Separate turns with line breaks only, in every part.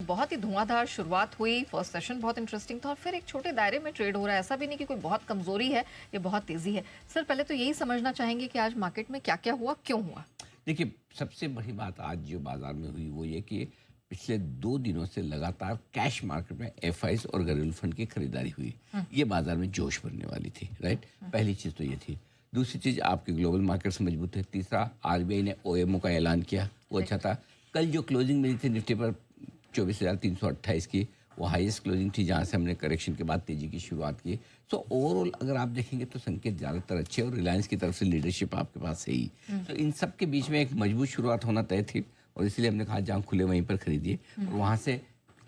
बहुत ही धुआंधार शुरुआत हुई, फर्स्ट सेशन बहुत इंटरेस्टिंग था और फिर एक छोटे दायरे में ट्रेड हो रहा है। ऐसा भी नहीं कि कोई बहुत कमजोरी है या बहुत तेजी है। सर पहले तो यही समझना चाहेंगे कि आज मार्केट में क्या क्या हुआ, क्यों हुआ?
देखिए, सबसे बड़ी बात आज जो बाजार में हुई वो ये कि पिछले 2 दिनों से लगातार कैश मार्केट में एफआईज और घरेलू फंड की खरीदारी हुई। ये बाजार में जोश भरने वाली थी, राइट। पहली चीज़ तो ये थी। दूसरी चीज़, आपके ग्लोबल मार्केट्स मजबूत है। तीसरा, आरबीआई ने ओएमओ का ऐलान किया, वो अच्छा था। कल जो क्लोजिंग मिली थी निफ्टी पर 24,328 की, वो हाईएस्ट क्लोजिंग थी जहाँ से हमने करेक्शन के बाद तेजी की शुरुआत की। सो ओवरऑल अगर आप देखेंगे तो संकेत ज़्यादातर अच्छे और रिलायंस की तरफ से लीडरशिप आपके पास है ही। तो इन सब के बीच में एक मजबूत शुरुआत होना तय थी और इसलिए हमने कहा जहाँ खुले वहीं पर खरीदिए और वहाँ से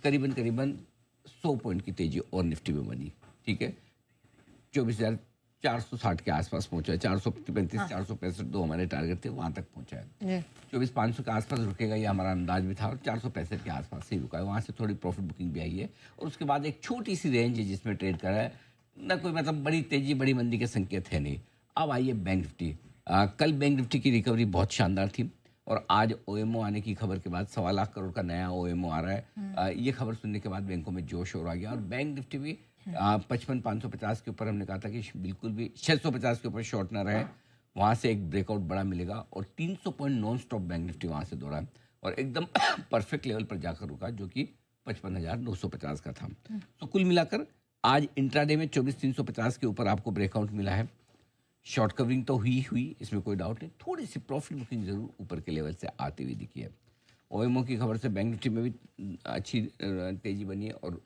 करीबन करीबन 100 पॉइंट की तेजी और निफ्टी में बनी। ठीक है, 24,460 के आसपास पहुंचा है। 435 465 दो हमारे टारगेट थे, वहाँ तक पहुंचा है। 24,500 के आसपास रुकेगा ये हमारा अंदाज भी था और 465 के आसपास ही रुका है। वहाँ से थोड़ी प्रॉफिट बुकिंग भी आई है और उसके बाद एक छोटी सी रेंज है जिसमें ट्रेड कर रहा है ना। कोई मतलब बड़ी तेजी बड़ी मंदी के संकेत है नहीं। अब आइए बैंक निफ्टी। कल बैंक निफ्टी की रिकवरी बहुत शानदार थी और आज ओएमओ आने की खबर के बाद 1.25 लाख करोड़ का नया ओएमओ आ रहा है। ये खबर सुनने के बाद बैंकों में जोश और आ गया और बैंक निफ्टी भी 55,550 के ऊपर हमने कहा था कि बिल्कुल भी 650 के ऊपर शॉर्ट ना रहे। वहाँ से एक ब्रेकआउट बड़ा मिलेगा और 300 point non stop bank Nifty वहाँ से दौड़ा और एकदम परफेक्ट लेवल पर जाकर रुका जो कि 55,950 का था। तो कुल मिलाकर आज इंट्राडे में 24,350 के ऊपर आपको ब्रेकआउट मिला है। शॉर्ट कवरिंग तो हुई, इसमें कोई डाउट नहीं। थोड़ी सी प्रॉफिट बुकिंग जरूर ऊपर के लेवल से आती हुई दिखी है। ओएमओ की खबर से बैंक निफ्टी में भी अच्छी तेजी बनी है और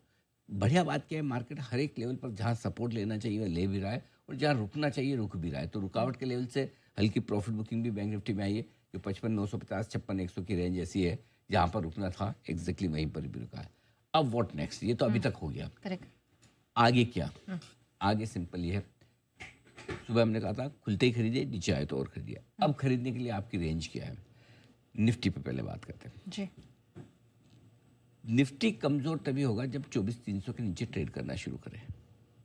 बढ़िया बात क्या है, मार्केट हर एक लेवल पर जहाँ सपोर्ट लेना चाहिए वह ले भी रहा है और जहाँ रुकना चाहिए रुक भी रहा है। तो रुकावट के लेवल से हल्की प्रॉफिट बुकिंग भी बैंक निफ्टी में आई है जो 55,950 56,100 की रेंज ऐसी है जहाँ पर रुकना था एग्जैक्टली वहीं पर भी रुका है। अब व्हाट नेक्स्ट, ये तो अभी तक हो गया। आगे क्या? आगे सिंपल ये है, सुबह हमने कहा था खुलते ही खरीदिए, नीचे आए तो और खरीदिए। अब खरीदने के लिए आपकी रेंज क्या है? निफ्टी पे पहले बात करते हैं
जी।
निफ्टी कमजोर तभी होगा जब 24,300 के नीचे ट्रेड करना शुरू करे।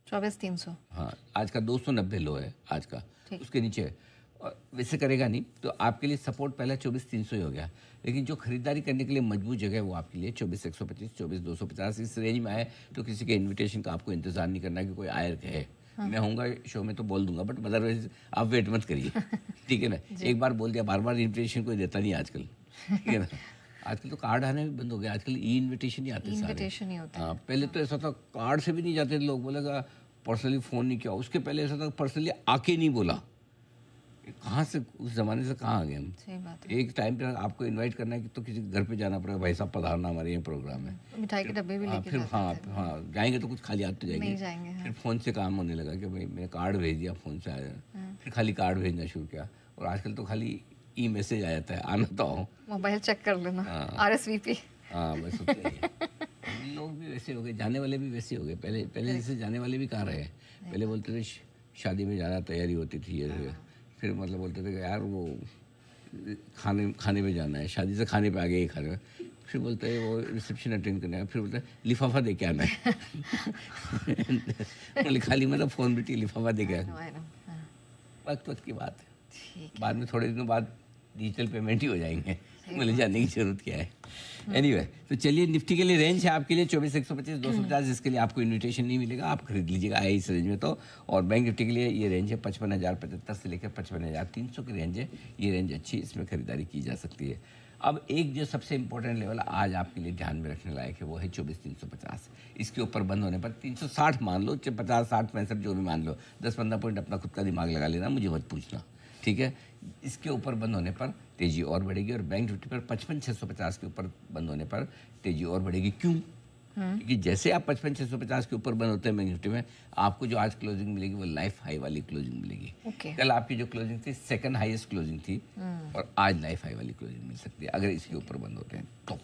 24,300,
हाँ, आज का 290 लो है आज का, उसके नीचे है। और वैसे करेगा नहीं तो आपके लिए सपोर्ट पहले 24,300 ही हो गया, लेकिन जो खरीदारी करने के लिए मजबूत जगह है वो आपके लिए 24,125 24,250 इस रेंज में आए तो किसी के इन्विटेशन का आपको इंतजार नहीं करना कि कोई आयर कहे। मैं होऊंगा शो में तो बोल दूंगा, बट अदरवाइज आप वेट मत करिए। ठीक है ना, एक बार बोल दिया बार बार इन्विटेशन कोई देता नहीं आजकल। ठीक है ना, आजकल तो कार्ड आने भी बंद हो गया, आजकल ई इन्विटेशन ही आते
इनविटेशन ही होता है।
हाँ, पहले तो ऐसा था कार्ड से भी नहीं जाते थे लोग, बोलेगा पर्सनली फ़ोन नहीं किया। उसके पहले ऐसा था पर्सनली आके नहीं बोला। कहाँ से उस ज़माने से कहाँ आ गए हम?
सही बात है।
एक टाइम पे आपको इनवाइट करना है कि तो किसी के घर पे जाना पड़ेगा, भाई साहब पधारना हमारे यहाँ प्रोग्राम है।
मिठाई के डब्बे भी लेके
फिर
जाते थे।
हाँ जाएंगे तो कुछ खाली हाथ तो
नहीं
जाएंगे।
जाएंगे, हाँ।
फिर फ़ोन से काम होने लगा कि भाई मैंने कार्ड भेज दिया, फ़ोन से आया। फिर खाली कार्ड भेजना शुरू किया और आजकल तो खाली ई मैसेज आ जाता है, आना तो आओ,
मोबाइल चेक कर लेना। RSVP।
हाँ बस उतना ही है। लोग भी वैसे हो गए, जाने वाले भी वैसे हो गए। पहले जैसे जाने वाले भी कहाँ रहे। पहले बोलते थे शादी में जाना, तैयारी होती थी ये, फिर मतलब बोलते थे कि यार वो खाने में जाना है, शादी से खाने पे आ गए खाने में। फिर बोलते हैं वो रिसेप्शन अटेंड करना है, फिर बोलते हैं लिफाफा दे के आना है। बोले खाली मतलब फ़ोन भी लिफाफा दे के आना। वक्त की बात है, बाद में थोड़े दिनों बाद डिजिटल पेमेंट ही हो जाएंगे, मिल जाने की जरूरत क्या है। एनीवे, तो चलिए निफ्टी के लिए रेंज है आपके लिए 24,125 250, जिसके लिए आपको इन्विटेशन नहीं मिलेगा, आप खरीद लीजिएगा आए इस रेंज में तो। और बैंक निफ्टी के लिए ये रेंज है 55,075 से लेकर 55,300 की रेंज है। ये रेंज अच्छी, इसमें खरीदारी की जा सकती है। अब एक जो सबसे इंपॉर्टेंट लेवल आज आपके लिए ध्यान में रखने लायक है वो है 24,350। इसके ऊपर बंद होने पर 360 मान लो, 50 60 65 जो भी मान लो, 10-15 पॉइंट अपना खुद का दिमाग लगा लेना, मुझे मत पूछना। ठीक है, इसके ऊपर बंद होने पर तेजी और बढ़ेगी और बैंक निफ्टी पर 55,650 के ऊपर बंद होने पर तेजी और बढ़ेगी। क्यों? क्योंकि जैसे आप 55,650 के ऊपर बंद होते हैं बैंक निफ्टी में, आपको जो आज क्लोजिंग मिलेगी वो लाइफ हाई वाली क्लोजिंग मिलेगी। कल आपकी जो क्लोजिंग थी सेकंड हाईएस्ट क्लोजिंग थी और आज लाइफ हाई वाली क्लोजिंग मिल सकती है अगर इसके ऊपर बंद होते हैं तो।